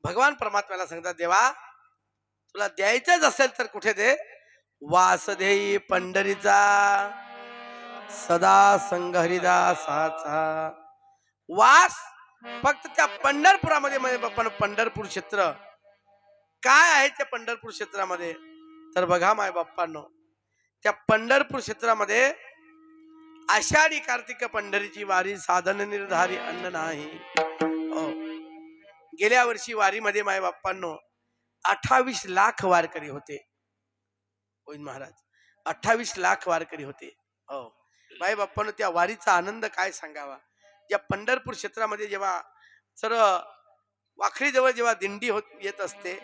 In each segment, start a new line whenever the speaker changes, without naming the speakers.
भगवान परमात्म्याला सांगतात, देवा तुला द्यायचंच असेल तर कुठे दे, वासदेई पंढरीचा सदा संग हरिदासाचा वास फक्त त्या पंढरपुरामध्ये. पण पंढरपूर क्षेत्र काय आहे त्या पंढरपूर क्षेत्रामध्ये? तर बघा माय बाप्पांनो, त्या पंढरपूर क्षेत्रामध्ये आषाढी कार्तिक पंढरीची वारी साधन निर्धारी अन्न नाही. हो, गेल्या वर्षी वारीमध्ये माय बाप्पांनो 28 लाख वारकरी होते. गोविंद महाराज 28 लाख वारकरी होते. हो माय बाप्पांनो, त्या वारीचा आनंद काय सांगावा. या पंढरपूर क्षेत्रामध्ये जेव्हा सर्व वाखरी जवळ जेव्हा दिंडी येत असते,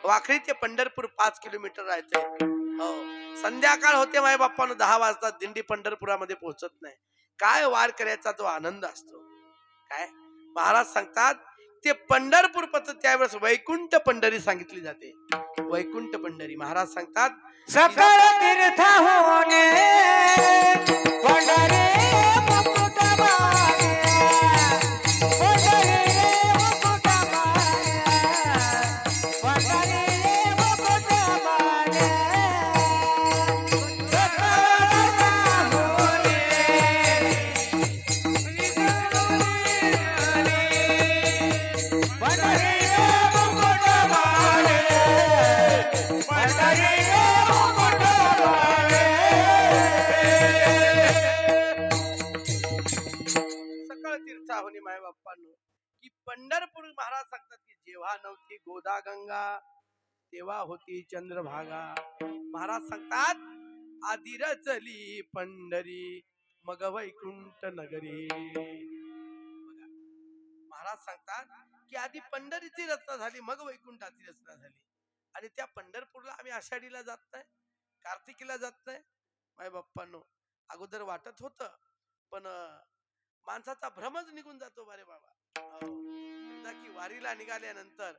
वाखरी ते पंढरपूर 5 किलोमीटर राहते. हो, संध्याकाळ होते माय बाप्पांनो, 10 वाजता दिंडी पंढरपुरामध्ये पोहोचत नाही. काय वारकऱ्याचा तो आनंद असतो. काय महाराज सांगतात, ते पंढरपूर पत्र त्यावेळेस वैकुंठ पंढरी सांगितली जाते. वैकुंठ पंढरी महाराज सांगतात,
सकळ तीर्थ होणे पंढरी मुकुट मागे, पंढरी मुकुट मागे, पंढरी मुकुट मागे. सकळ होणे पंढरी मुकुट मागे, पंढरी
तीर्थाहुनी माय बाप्पांनो, की पंढरपूर महाराज सांगतात की जेव्हा नव्हती गोदा गंगा तेव्हा होती चंद्रभागा. महाराज सांगतात, आधी रचली पंढरी मग वैकुंठ नगरी. महाराज सांगतात की आधी पंढरीची रचना झाली, मग वैकुंठाची रचना झाली. आणि त्या पंढरपूरला आम्ही आषाढीला जात नाही, कार्तिकीला जात नाही. माय बाप्पांनो, अगोदर वाटत होत, पण माणसाचा भ्रमच निघून जातो. बरे बाबा, एकदा की वारीला निघाल्यानंतर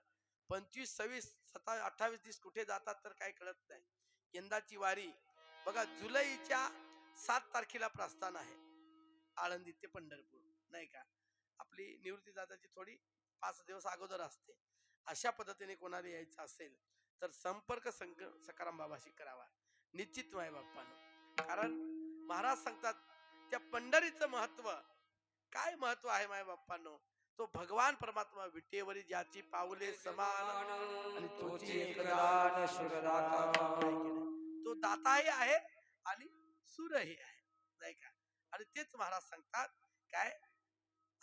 25, 26, 27, 28 दिवस कुठे जातात तर काही कळत नाही. यंदाची वारी बघा, जुलैच्या 7 तारखेला प्रस्थान आहे, आळंदी ते पंढरपूर, नाही का. आपली निवृत्ती दादाची थोडी 5 दिवस अगोदर असते. अशा पद्धतीने कोणाला यायचं असेल तर संपर्क सकाराम बाबाशी करावा निश्चित माय बाप्पानो. कारण महाराज सांगतात, त्या पंढरीचं महत्व काय महत्व आहे माय बाप्पांनो. तो भगवान परमात्मा विटेवरी ज्याची पावले समान आणि तोची एकदान सुरदाता, तो दाताही आहे आणि सुरही आहे, नाही का. आणि तेच महाराज सांगतात, काय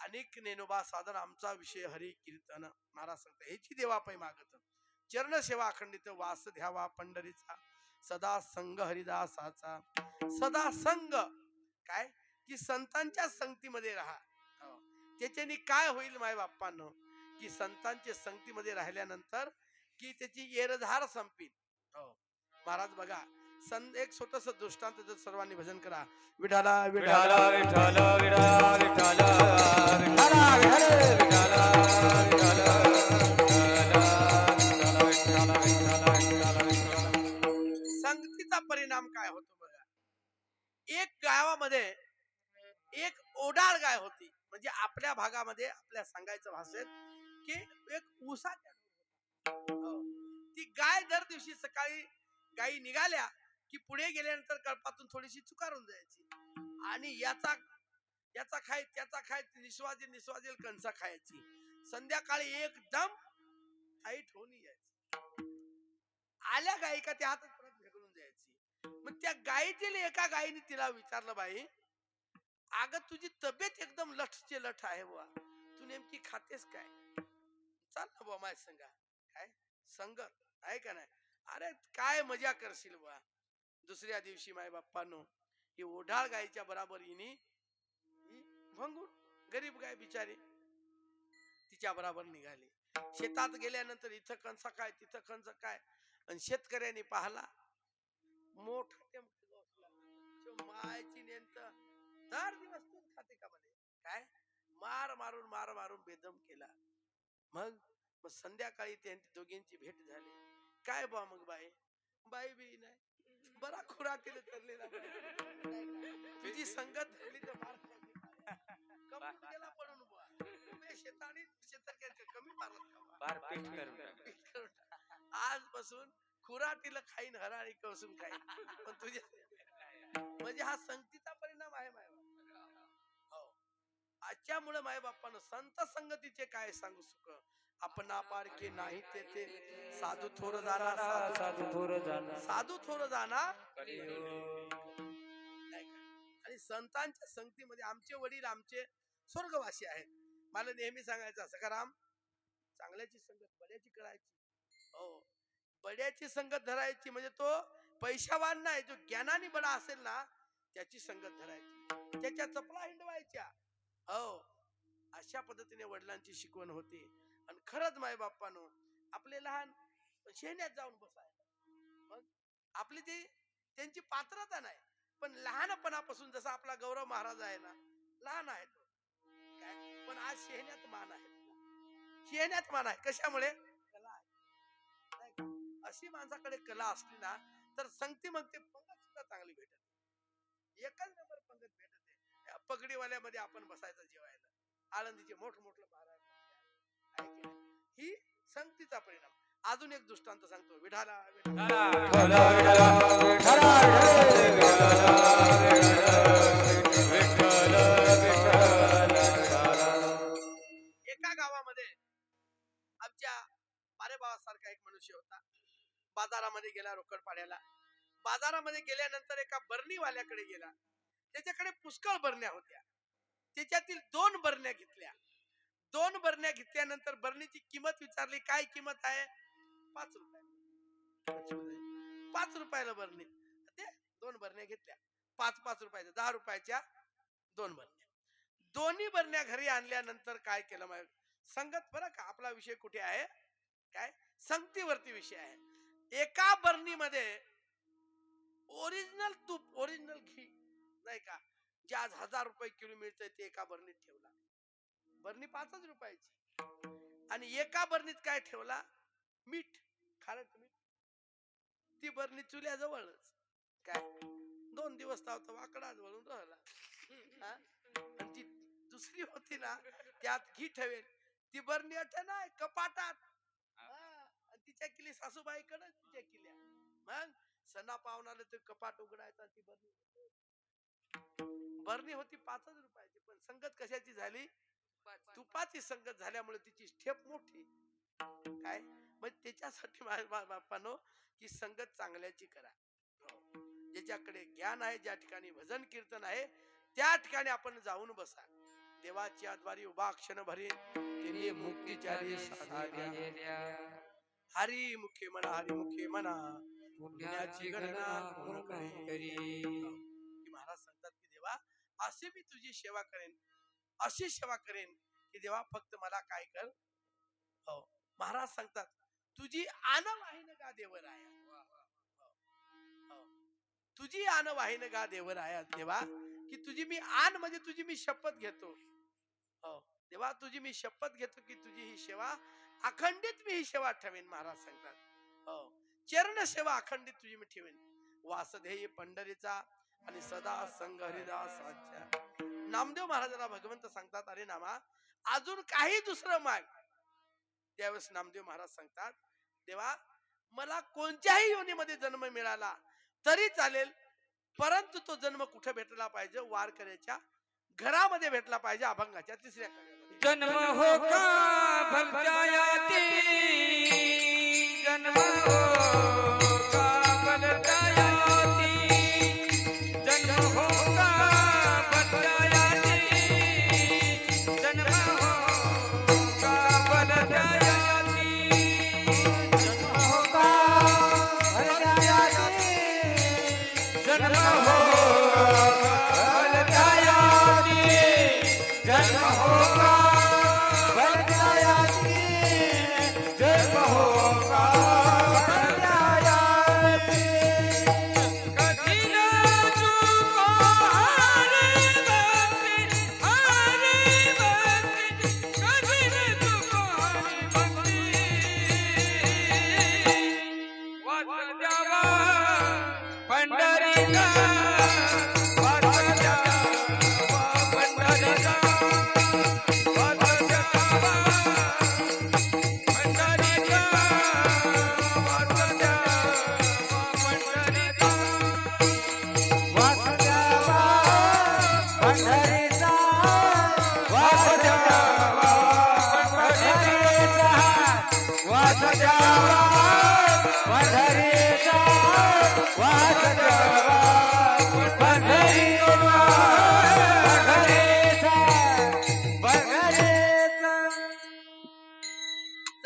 अनेक नेनोबा साधन आमचा विषय हरी कीर्तन. महाराज सांगतात, ह्याची देवापाई मागत चरण सेवा अखंडित वास घ्यावा पंढरीचा सदा संग हरिदासाचा. सदा संग काय की संतांच्या संगतीमध्ये राहा. त्याच्याने काय होईल माय बाप्पांनो, की संतांच्या संगतीमध्ये राहिल्यानंतर की त्याची येरधार संपील. हो महाराज बघा, एक छोटस दृष्टांत जर सर्वांनी भजन करा. विठाला विठाला विठाला विठाला विठाला संगतीचा परिणाम काय होतो बघा. एक गावामध्ये एक ओडाळ गाय होती, म्हणजे आपल्या भागामध्ये आपल्या सांगायचं भाषेत की एक ऊसाच्या, ती गाय दर दिवशी सकाळी गायी निघाल्या की पुढे गेल्यानंतर कळपातून थोडीशी चुकारून जायची आणि याचा खाय त्याचा खाय निस्वाजेल कणसा खायची. संध्याकाळी एकदम टाईट होऊन यायची. आल्या गायी का त्या हातात परत भेटून जायची. मग त्या गायीतील एका गायीने तिला विचारलं, बाई अगं तुझी तब्येत एकदम लठचे लठ आहे बुवा, तू नेमकी खातेस काय? चाल ना बुवा माझ्या संगा, काय संगत आहे का नाही? अरे काय मजा करशील बुवा. दुसऱ्या दिवशी माय बाप्पांनो, ही ओढाळ गायीच्या बराबर हिनी भंगूर गरीब गाय बिचारी तिच्या बराबर निघाली. शेतात गेल्यानंतर इथं कंस काय तिथं कंस काय, आणि शेतकऱ्यांनी पाहला मोठा मायची नेंत दर दिवस तू खाते का म्हणे, काय मार मारून बेदम केला. मग संध्याकाळी त्यांची दोघींची भेट झाली. काय बा मग बाई बी नाही, बरा खुराक केले ठरलेला, तुझी संगत धरली तर मार गेला पडून बुवा. शेताने शेतकऱ्यांचे कमी मारत का?
बारपीट करून टाक.
पीठ करून टाक. आजपासून खुराटीला खाईन हराळी कसून खाईन पण तुझ्या म्हणजे हा संगतीचा परिणाम आहे माय हो. आजच्यामुळे माय बाप्पानं संत संगतीचे काय सांगू सुख आपण पारखे नाही तेथे साधू थोर जाना
साधू थोर जाना
साधू थोर जाना
कलियुग.
नाही का? आणि संतांच्या संगतीमध्ये आमचे वडील आमचे स्वर्गवासी आहेत. मला नेहमी सांगायचं असं का राम चांगल्याची संगत बड्याची करायची हो बड्याची संगत धरायची म्हणजे तो पैशावान नाही जो ज्ञानाने बडा असेल ना त्याची संगत धरायची त्याच्या चपला हिंडवायच्या हो अशा पद्धतीने वडिलांची शिकवण होती. आणि खरंच माय बाप्पानो आपले लहान शेण्यात जाऊन बसायला मग आपली ती त्यांची पात्रता नाही पण लहानपणापासून जसा आपला गौरव महाराज आहे ना लहान आहे तो काय पण आज शेण्यात मान आहे शेण्यात मान आहे कशामुळे कला आहे नाही का? अशी माणसाकडे कला असली ना तर संगती मग ते पंगत सुद्धा चांगली भेटत एकच नंबर पंगत भेटते. पगडीवाल्यामध्ये आपण बसायचं जेवायला आळंदीचे मोठमोठे महाराज ही संगतीचा परिणाम. अजून एक दृष्टांत सांगतो विठाला एका गावामध्ये आमच्या बारेबावासारखा एक मनुष्य होता. बाजारामध्ये गेला रोकड पाड्याला. बाजारामध्ये गेल्यानंतर एका बरणीवाल्याकडे गेला. त्याच्याकडे पुष्कळ बरण्या होत्या. त्याच्यातील 2 बरण्या घेतल्या. 2 बरण्या घेतल्यानंतर बरणीची किंमत विचारली काय किंमत आहे 5 रुपये 5 रुपयाला बरणी. ते 2 बरण्या घेतल्या 5 रुपयाच्या 10 रुपयाच्या 2 बरण्या. दोन्ही बरण्या घरी आणल्यानंतर काय केलं माहिती संगत बरं का आपला विषय कुठे आहे काय संगतीवरती विषय आहे. एका बरणीमध्ये ओरिजिनल तूप ओरिजिनल घी नाही का जे आज 1000 रुपये किलो मिळतंय ते एका बरणीत ठेवला. बरणी 5 रुपयाची आणि एका बरणीत काय ठेवला मीठ खारट मीठ. ती बरणी चुल्याजवळच काय 2 दिवस तावता वाकडाच वळून राहिला. आणि ती दुसरी होती ना त्यात घी ठेवेल ती बरणी नाही कपाटात तिच्या केली सासूबाईकडे तिच्या केल्या. मग सणा पावनाला ते कपाट उघडायचा ती बरणी होती 5 रुपयाची पण संगत कशाची झाली तुपाची संगत झाल्यामुळे तिची स्टेप मोठी काय मग त्याच्यासाठी माझ्या बाप्पानो की संगत चांगल्याची करा. ज्याच्याकडे ज्ञान आहे ज्या ठिकाणी भजन कीर्तन आहे त्या ठिकाणी आपण जाऊन बसा. देवाच्या द्वारी उभा क्षण भरी त्यांनी मुक्तीचारी साध्या. हरी मुखे म्हणा हरी मुखे म्हणा पुण्याची गणना कोण करी. महाराज सांगतात की देवा अशी मी तुझी सेवा करेन अशी सेवा करेन की देवा फक्त मला काय कर. हो महाराज सांगतात तुझी आन वाहिन गा देवर आहे तुझी आन वाहिन गा देवर आहे देवा की तुझी मी आन म्हणजे तुझी मी शपथ घेतो. हो देवा तुझी मी शपथ घेतो की तुझी ही सेवा अखंडित मी ही सेवा ठेवेन. महाराज सांगतात हो चरण सेवा अखंडित तुझी मी ठेवेन. वासधेय पंढरीचा आणि सदा संग हरिदासाच्या. नामदेव महाराजांना भगवंत सांगतात अरे नामा अजून काही दुसरं माग. त्यावेळेस नामदेव महाराज सांगतात देवा मला कोणत्याही योनीमध्ये जन्म मिळाला तरी चालेल परंतु तो जन्म कुठे भेटला पाहिजे वारकऱ्याच्या घरामध्ये भेटला पाहिजे. अभंगाच्या 3ऱ्या
जन्म हो का भलत्यायाती जन्म हो का भलत्यायाती जन्म हो का भलत्यायाती जन्म हो का भलत्यायाती
जन्म हो का भलत्यायाती
जन्म हो भलत्यायाती जन्म हो का
भलत्यायाती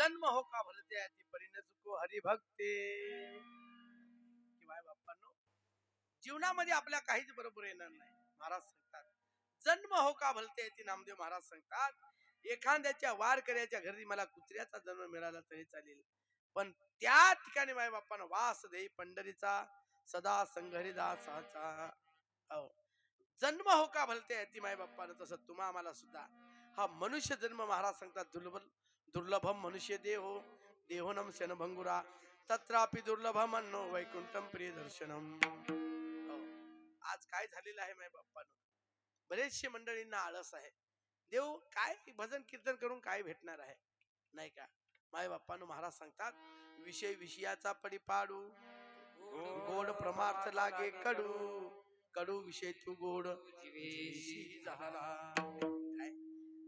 जन्म हो का भलते अति परिण चुको हरिभक्ते. की माय बाप्पांनो, जीवनामध्ये आपल्या काहीच बरोबर येणार नाही. महाराज सांगतात जन्म हो का भलते अति. नामदेव महाराज सांगतात एखाद्याच्या वारकऱ्याच्या घरी मला कुत्र्याचा जन्म मिळाला तरी चालेल, पण त्या ठिकाणी माय बाप्पानं वास देई पंढरीचा सदा संघरिदासाचा. हो, जन्म हो का भलते अति माय बाप्पानं, तसं तुम्हा आम्हाला सुद्धा हा मनुष्य जन्म महाराज सांगतात दुर्लभम मनुष्य देहो देहोनम शनभंगुरा तत्रापि दुर्लभम अन्नो वैकुंठम प्रिय दर्शनम. हो, आज काय झालेलं आहे माय बाप्पानं, बरेचशे मंडळींना आळस आहे. देव काय भजन कीर्तन करून काय भेटणार आहे, नाही का. माय बाप्पानं महाराज सांगतात विषय विषयाचा पडी पाडू गोड प्रमार्थ लागे कडू कडू विषय तू गोड जीवेशी झाला. काय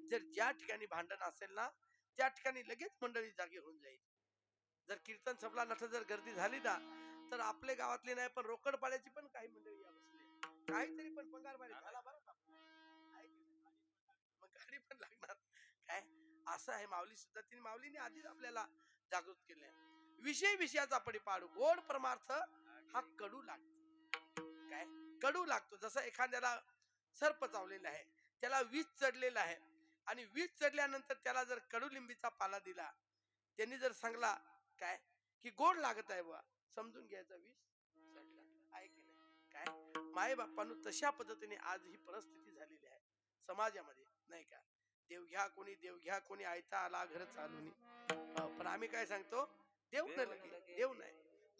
जर ज्या ठिकाणी भांडण असेल ना त्या ठिकाणी लगेच मंडळी जागी होऊन जाईल. जर कीर्तन सभला नठ जर गर्दी झाली ना तर आपल्या गावातले नाही पण रोकड पाड्याची पण काही मंडळी या बसले, काहीतरी पण पगार बारी झाला बरं का, मग गाडी पण लागणार. काय असं आहे माऊली सुद्धा, तिने माऊलीने आधीच आपल्याला जागृत केले. विषय विषयाचा पडी पाडू गोड परमार्थ हा कडू लागतो. काय कडू लागतो. जसं एखाद्याला सर्प चावलेला आहे, त्याला विष चढलेला आहे आणि विष चढल्यानंतर त्याला जर कडुलिंबीचा पाला दिला, त्यांनी जर सांगला काय की गोड लागत आहे बा, समजून घ्यायचा विष चढला आहे की नाही. काय माय बाप्पांनो, तशा पद्धतीने आज ही परिस्थिती झालेली आहे समाजामध्ये, नाही का. देव घ्या कोणी आयता आला घर चालून. पण आम्ही काय सांगतो, देव नाही, देव नाही.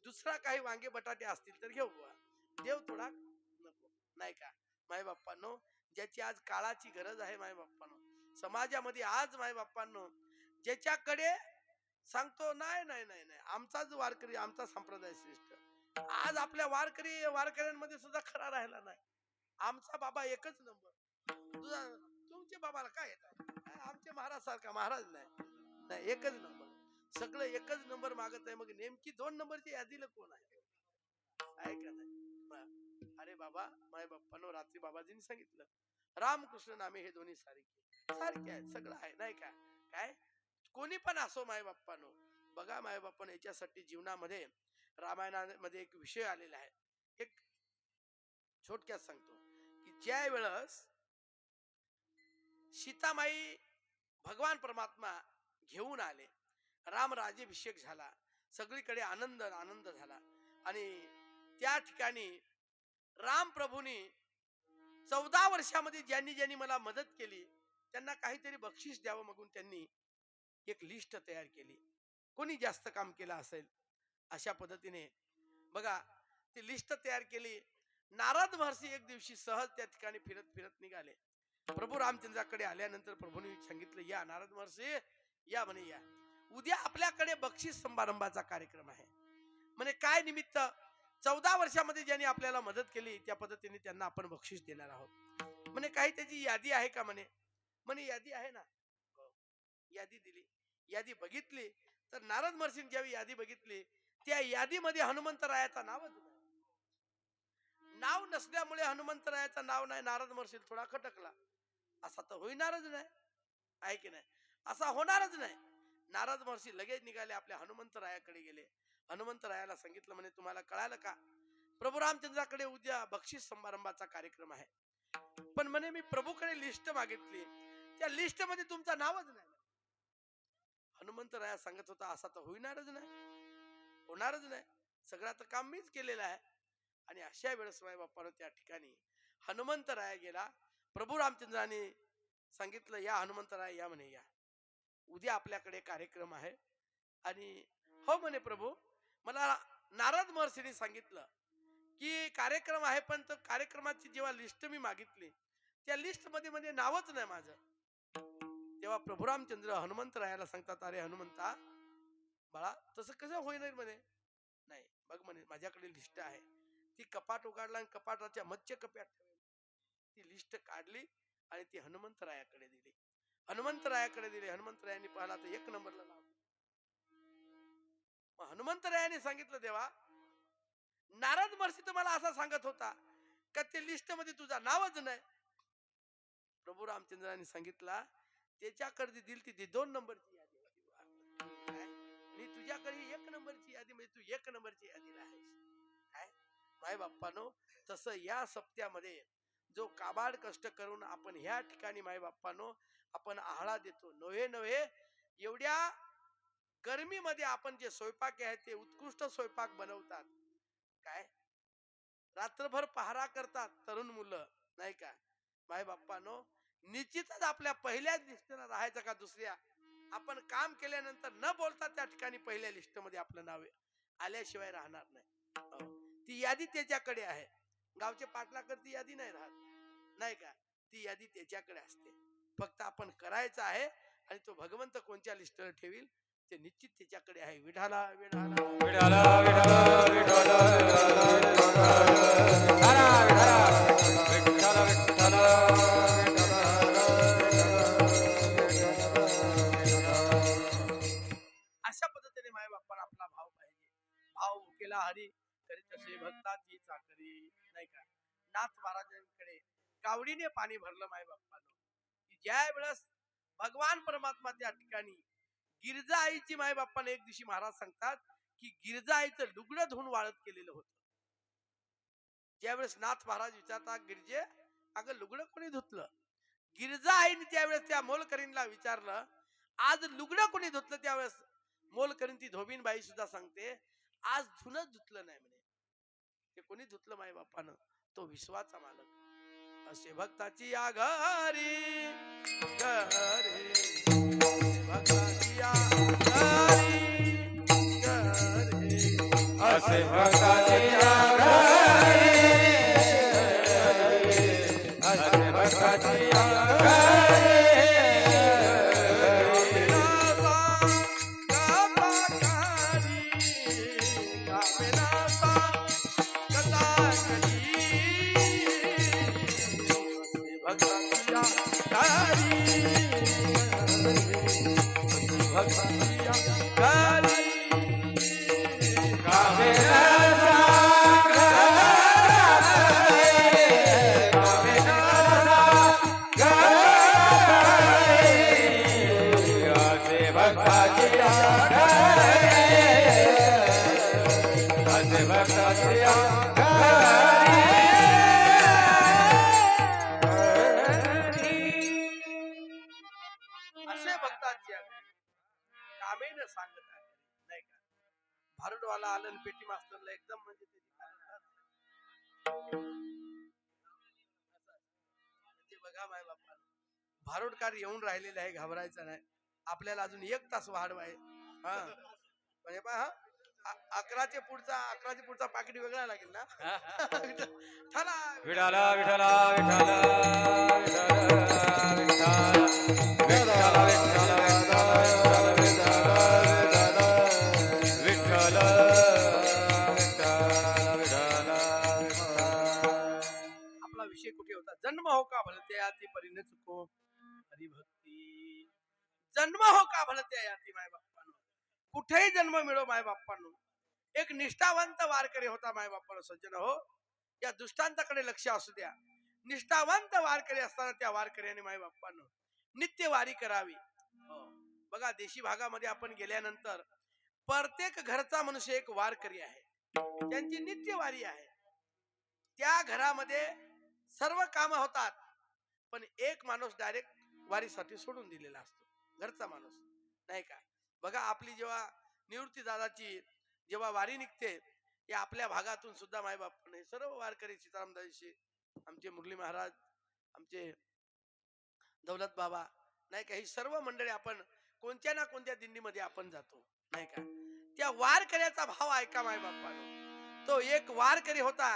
दुसरा काही वांगे बटाटे असतील तर घेऊ बुवा, देव थोडा नको, नाही का. माय बाप्पांनो, ज्याची आज काळाची गरज आहे माय बाप्पांनो, समाजामध्ये आज माय बाप्पांनो ज्याच्याकडे सांगतो नाही नाही नाही नाही आमचाच वारकरी आमचा संप्रदाय श्रेष्ठ, आज आपल्या वारकऱ्यांमध्ये सुद्धा खरा राहिला नाही. आमचा बाबा एकच नंबर, तुमच्या बाबाला काय येत, आमचे महाराज सारखा महाराज नाही, एकच नंबर, सगळं एकच नंबर मागत आहे. मग नेमकी 2 नंबरची यादीला कोण आहे का नाही. अरे बाबा, माय बाप्पानो, रात्री बाबाजींनी सांगितलं रामकृष्ण नामे हे दोन्ही सारखे आहेत, सगळं आहे, नाही का. काय कोणी पण असो माय बाप्पानो, बघा माय बाप्पानो, याच्यासाठी जीवनामध्ये रामायणामध्ये एक विषय आलेला आहे. एक छोटक्यात सांगतो की ज्या वेळेस सीतामाई भगवान परमात्मा घेऊन आले, राम राज्याभिषेक झाला, सगळीकडे आनंद आनंद झाला आणि त्या ठिकाणी राम प्रभूंनी 14 वर्षामध्ये ज्यांनी मला मदत केली त्यांना काहीतरी बक्षीस द्यावं मागून त्यांनी एक लिस्ट तयार केली. कोणी जास्त काम केलं असेल अशा पद्धतीने बघा ती लिस्ट तयार केली. नारद महर्षी एक दिवशी सहज त्या ठिकाणी फिरत फिरत निघाले. प्रभू रामचंद्राकडे आल्यानंतर प्रभूंनी सांगितलं, या नारद महर्षी या म्हणे, या उद्या आपल्याकडे बक्षीस समारंभाचा कार्यक्रम आहे म्हणे. काय निमित्त, 14 वर्षामध्ये ज्यांनी आपल्याला मदत केली त्या पद्धतीने त्यांना आपण बक्षीस देणार आहोत म्हणे. काही त्याची यादी आहे का म्हणे. म्हणे यादी आहे ना. यादी दिली, यादी बघितली तर नारद महर्षींनी ज्यावेळी यादी बघितली त्या यादीमध्ये हनुमंतरायाचं नावच नाही. नाव नसल्यामुळे हनुमंतरायाचं नाव नाही. नारद महर्षी थोडा खटकला, असा तर होणारच नाही, आहे की नाही, असा होणारच नाही. नारद महर्षी लगेच निघाले, आपल्या हनुमंतरायाकडे गेले. हनुमंतरायाला सांगितलं म्हणे, तुम्हाला कळालं का, प्रभू रामचंद्राकडे उद्या बक्षीस समारंभाचा कार्यक्रम आहे, पण म्हणे मी प्रभूकडे लिस्ट मागितली, त्या लिस्ट मध्ये तुमचं नावच नाही. हनुमंतराया सांगत होता, असा तर होणारच नाही, होणारच नाही, सगळं तर काम मीच केलेलं आहे. आणि अशा वेळेस माय बाप्पानं त्या ठिकाणी हनुमंतराया गेला. प्रभू रामचंद्राने सांगितलं, या हनुमंतराया या म्हणे, या उद्या आपल्याकडे कार्यक्रम आहे. आणि हो म्हणे प्रभू, मला नारद महर्षीने सांगितलं की कार्यक्रम आहे, पण तो कार्यक्रमाची जेव्हा लिस्ट मी मागितली त्या लिस्ट मध्ये नावच नाही माझं. तेव्हा प्रभू रामचंद्र हनुमंतरायाला सांगतात, अरे हनुमंता बाळा, तसं कसं होईल म्हणे. नाही बघ म्हणे, माझ्याकडे लिस्ट आहे. ती कपाट उघडला आणि कपाटाच्या मध्य कप्यात ती लिस्ट काढली आणि ती हनुमंतरायाकडे दिली. हनुमंतरायांनी पाहिला तर 1 नंबरला नाव. मग हनुमंतरायाने सांगितलं, देवा नारद महर्षी तुम्हाला असा सांगत होता का ते लिस्ट मध्ये तुझा नावच नाही. प्रभू रामचंद्रांनी सांगितला, त्याच्याकडे दिली ती 2 नंबरची यादी होती. नंबरची यादी म्हणजे तू एक नंबरची यादीला आहेस. काय माय बाप्पानो, तसं या सप्त्यामध्ये जो काबाड कष्ट करून आपण ह्या ठिकाणी माय बाप्पानो आपण आहाळा देतो. नव्हे नव्हे एवढ्या गर्मीमध्ये आपण जे स्वयंपाक आहे ते उत्कृष्ट स्वयंपाक बनवतात. काय रात्रभर पहारा करतात तरुण मुलं, नाही का माय बाप्पानो. निश्चितच आपल्या पहिल्याच लिस्टला राहायचं का दुसऱ्या, आपण काम केल्यानंतर न बोलता त्या ठिकाणी पहिल्या लिस्ट मध्ये आपलं नाव आल्याशिवाय राहणार नाही. हो. ती यादी त्याच्याकडे आहे. गावचे पाटलाकडे ती यादी नाही राहत, नाही का. ती यादी त्याच्याकडे असते. फक्त आपण करायचं आहे आणि तो भगवंत कोणत्या लिस्टवर ठेवील ते निश्चित त्याच्याकडे आहे. विठाला विठाला
विठाला विठाला विठाला विठाला विठाला
अशा पद्धतीने माय बाप्पाला आपला भाव पाहिजे. भाव भुकेला हरी करी तसे भक्ताची चाकरी, नाही का. नाथ महाराजांकडे कावडीने पाणी भरलं माय बाप्पानं, की ज्या वेळेस भगवान परमात्मा त्या ठिकाणी गिरजा आईची माय बाप्पाने एक दिवशी महाराज सांगतात की गिरजा आईचं लुगडं धुवून वाळत केलेलं होतं. ज्यावेळेस नाथ महाराज विचारतात गिरजे अगं लुगडं कोणी धुतलं. गिरजा आईने त्यावेळेस त्या मोलकरीणला विचारलं आज लुगडं कोणी धुतलं. त्यावेळेस मोलकरीण ती धोबीनबाई सुद्धा सांगते आज धुणं धुतलं नाही म्हणे. ते कोणी धुतलं माय बापानं, तो विश्वाचा मालक. असे भक्ताची या घरी घरी भक्ताची या घरी घरी
असे भक्ताची घरी असे भक्ताची
असे भक्तांची कामे न सांगत आहे, नाही का. भारुडवाला आलं पेटी मास्तरला एकदम म्हणजे ते बघा माय बाप्पा भारुडकार येऊन राहिलेले आहे. घाबरायचं नाही. आपल्याला अजून 1 तास वाढवाय. हा म्हणजे पहा 11चे पुढचा पाकिट वेगळा लागेल ना. चला
विठाला विठाला विठाला विठाला विठाला
आपला विषय कुठे होता. जन्म हो का भलते याती परिणे चुको हरिभक्ती. जन्म हो का भलते याती माय बाप्पानो, कुठेही जन्म मिळो माय बाप्पानो. एक निष्ठावंत वारकरी होता माय बाप्पानो. सज्जन हो, या दुष्टांताकडे लक्ष असू द्या. निष्ठावंत वारकरी असताना त्या वारकऱ्याने माय बाप्पानो नित्य वारी करावी. बघा देशी भागामध्ये आपण गेल्यानंतर प्रत्येक घरचा मनुष्य एक वारकरी आहे. त्यांची नित्य वारी आहे. त्या घरामध्ये सर्व काम होतात, पण एक माणूस डायरेक्ट वारीसाठी सोडून दिलेला असतो, घरचा माणूस, नाही का. बघा आपली जेव्हा निवृत्ती दादाची जेव्हा वारी निघते, या आपल्या भागातून सुद्धा माय बापाने सर्व वारकरी सीतारामदासी, आमचे मुरली महाराज, आमचे दौलत बाबा, नाही का, ही सर्व मंडळी आपण कोणत्या ना कोणत्या दिंडीमध्ये आपण जातो, नाही का. त्या वारकऱ्याचा भाव ऐका माय बाप्पानो. तो एक वारकरी होता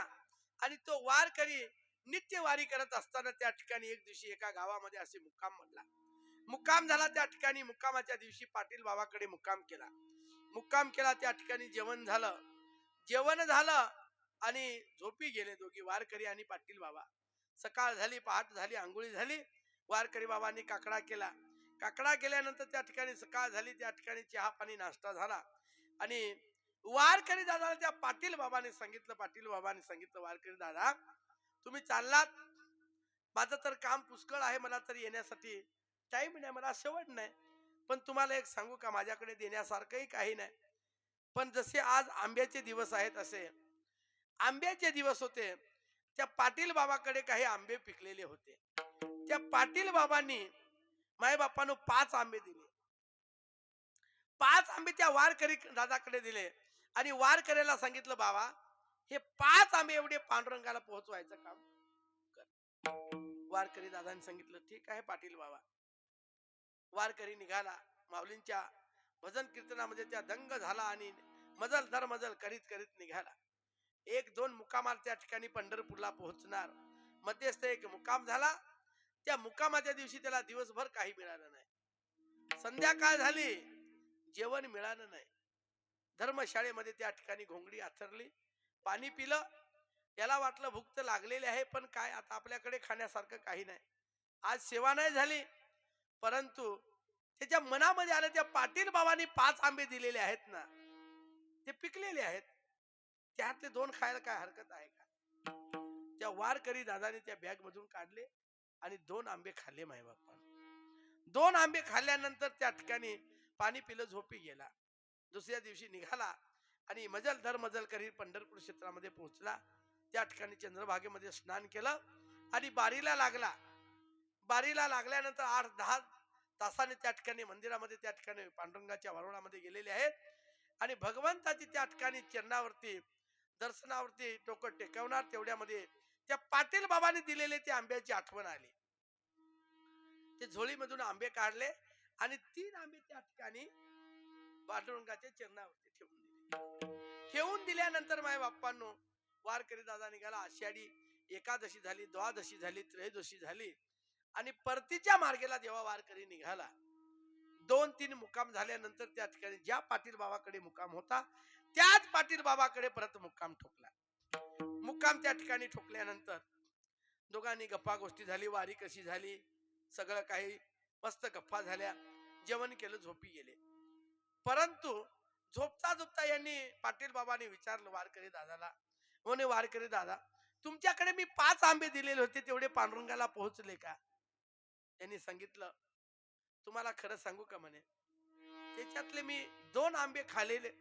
आणि तो वारकरी नित्य वारी करत असताना त्या ठिकाणी एक दिवशी एका गावामध्ये असे मुक्काम म्हणला. मुक्काम झाला. त्या ठिकाणी मुक्कामाच्या दिवशी पाटील बाबाकडे मुक्काम केला. त्या ठिकाणी जेवण झालं आणि झोपी गेले दोघी, वारकरी आणि पाटील बाबा. सकाळ झाली, पहाट झाली, आंघोळी झाली. वारकरी बाबांनी काकडा केल्यानंतर त्या ठिकाणी सकाळ झाली. त्या ठिकाणी चहा पाणी नाश्ता झाला आणि वारकरी दादाला त्या पाटील बाबांनी सांगितलं वारकरी दादा तुम्ही चाललात, माझं तर काम पुष्कळ आहे, मला तरी येण्यासाठी टाइम नाही, मला शेवट नाही, पण तुम्हाला एक सांगू का, माझ्याकडे देण्यासारखंही काही नाही. पण जसे आज आंब्याचे दिवस आहेत असे आंब्याचे दिवस होते. त्या पाटील बाबाकडे काही आंबे पिकलेले होते. त्या पाटील बाबांनी मायबापानं 5 आंबे दिले. 5 आंबे त्या वारकरी दादाकडे दिले आणि वारकऱ्याला सांगितलं, बाबा हे 5 आंबे एवढे पांडुरंगाला पोहोचवायचं काम कर. वारकरी दादांनी सांगितलं, ठीक आहे पाटील बाबा. वारकरी निघाला. माऊलींच्या भजन कीर्तनामध्ये त्या दंग झाला आणि मजल दर मजल करीत करीत निघाला. 1-2 मुक्कामाला त्या ठिकाणी पंढरपूरला पोहोचणार. मध्यस्थ एक मुक्काम झाला. त्या मुक्कामाच्या दिवशी त्याला दिवसभर काही मिळालं नाही. संध्याकाळ झाली, जेवण मिळालं नाही. धर्मशाळेमध्ये त्या ठिकाणी घोंगडी आथरली, पाणी पिलं. याला वाटलं भूक तर लागलेली आहे, पण काय आता आपल्याकडे खाण्यासारखं काही नाही. आज सेवा नाही झाली, परंतु त्याच्या मनामध्ये आलं, त्या पाटील बाबांनी 5 आंबे दिलेले आहेत ना, ते पिकलेले आहेत, त्यातले 2 खायला काय हरकत आहे का? त्या वारकरी दादाने त्या बॅग मधून काढले आणि 2 आंबे खाल्ले मायबापानं. 2 आंबे खाल्ल्यानंतर त्या ठिकाणी पाणी पिलं, झोपी गेला. दुसऱ्या दिवशी निघाला आणि मजल दर मजल करीत पंढरपूर क्षेत्रामध्ये पोहोचला. त्या ठिकाणी चंद्रभागेमध्ये स्नान केलं आणि बारीला लागला. बारीला लागल्यानंतर 8-10 तासाने त्या ठिकाणी मंदिरामध्ये त्या ठिकाणी पांडुरंगाच्या वारुळामध्ये गेलेले आहेत आणि भगवंताची त्या ठिकाणी चरणावरती दर्शनावरती डोकं टेकवणार. तेवढ्यामध्ये त्या पाटील बाबांनी दिलेले त्या आंब्याची आठवण आली. ते झोळीमधून आंबे काढले आणि 3 आंबे त्या ठिकाणी पांडुरंगाच्या चरणावरती ठेवून दिले. ठेवून दिल्यानंतर माझ्या बाप्पांनो, वारकरी दादा निघाला. आषाढी एकादशी झाली, द्वादशी झाली, त्रयोदशी झाली आणि परतीच्या मार्गेला जेव्हा वारकरी निघाला, 2-3 मुक्काम झाल्यानंतर त्या ठिकाणी ज्या पाटील बाबाकडे मुक्काम होता, त्याच पाटील बाबाकडे परत मुक्काम ठोकला. मुक्काम त्या ठिकाणी ठोकल्यानंतर दोघांनी गप्पा गोष्टी झाली, वारी कशी झाली, सगळं काही मस्त गप्पा झाल्या. जेवण केलं, झोपी गेले. परंतु झोपता झोपता यांनी पाटील बाबांनी विचारलं वारकरी दादाला, म्हणे वारकरी दादा, तुमच्याकडे मी 5 आंबे दिलेले होते, तेवढे पांडुरंगाला पोहोचले का? त्यांनी सांगितलं, तुम्हाला खरं सांगू का म्हणे, त्याच्यातले मी 2 आंबे खाल्लेले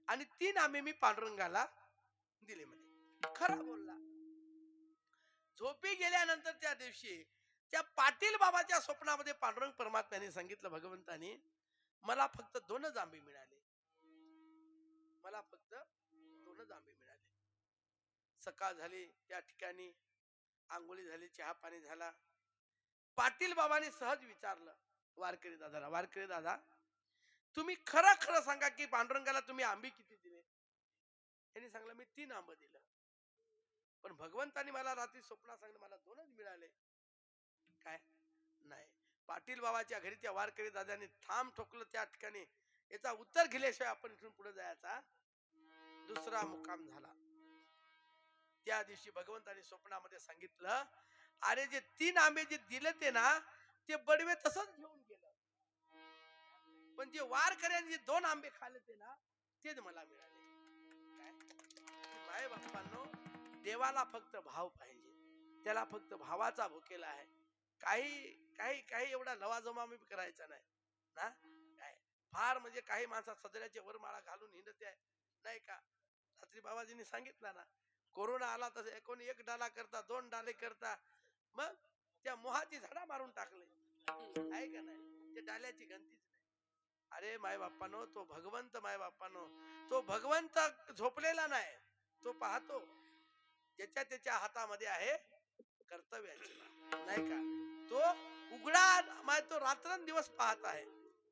आणि 3 आंबे मी पांडुरंगाला दिले म्हणे. खरं बोलला. झोपी गेल्यानंतर त्या दिवशी त्या पाटील बाबाच्या स्वप्नामध्ये पांडुरंग परमात्म्याने सांगितलं, भगवंतानी मला फक्त 2च आंबे मिळाले, मला फक्त 2च आंबे मिळाले. सकाळ झाली, त्या ठिकाणी आंघोळी झाली, चहा पाणी झाला. पाटील बाबांनी सहज विचारलं वारकरी दादाला, वारकरी दादा, तुम्ही खरं खरं सांगा की पांडुरंगाला तुम्ही आंबे किती दिले? त्यांनी सांगलं, मी 3 आंबे दिलं, पण भगवंतानी मला रात्री स्वप्नात सांगितलं मला 2च मिळाले. काय नाही. पाटील बाबाच्या घरी त्या वारकरी दादाने थांब ठोकलं. त्या ठिकाणी याचा उत्तर घेतल्याशिवाय आपण इथून पुढे जायचा. दुसरा मुक्काम झाला. त्या दिवशी भगवंताने स्वप्नामध्ये सांगितलं, अरे जे 3 आंबे जे दिले ते ना, ते बडवे तसंच घेऊन गेलं, पण जे वारकऱ्यांनी जे 2 आंबे खाल्ले ते ना, तेच मला मिळाले. काय माय बाप्पांनो, देवाला फक्त भाव पाहिजे, त्याला फक्त भावाचा भुकेला आहे. काही काही काही एवढा लवाजमा मी करायचा नाही ना. काय फार म्हणजे काही माणसा सदऱ्याचे वरमाळा घालून हिंडत आहे नाही का. रात्री बाबाजींनी सांगितलं ना, कोरोना आला तर कोणी 1 डाला करता, 2 डाले करता, मग त्या मोहाची झाडा मारून टाकले आहे का नाही. ते डाल्याची गंतीच नाही. अरे माय बाप्पानो, तो भगवंत, माय बाप्पानो, तो भगवंत झोपलेला नाही, तो पाहतो. ज्याच्या त्याच्या हातामध्ये आहे कर्तव्याची नाही का. तो उघडा माय, तो रात्रंदिवस पाहत आहे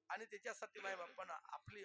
आणि त्याच्यासाठी माय बाप्पानं आपली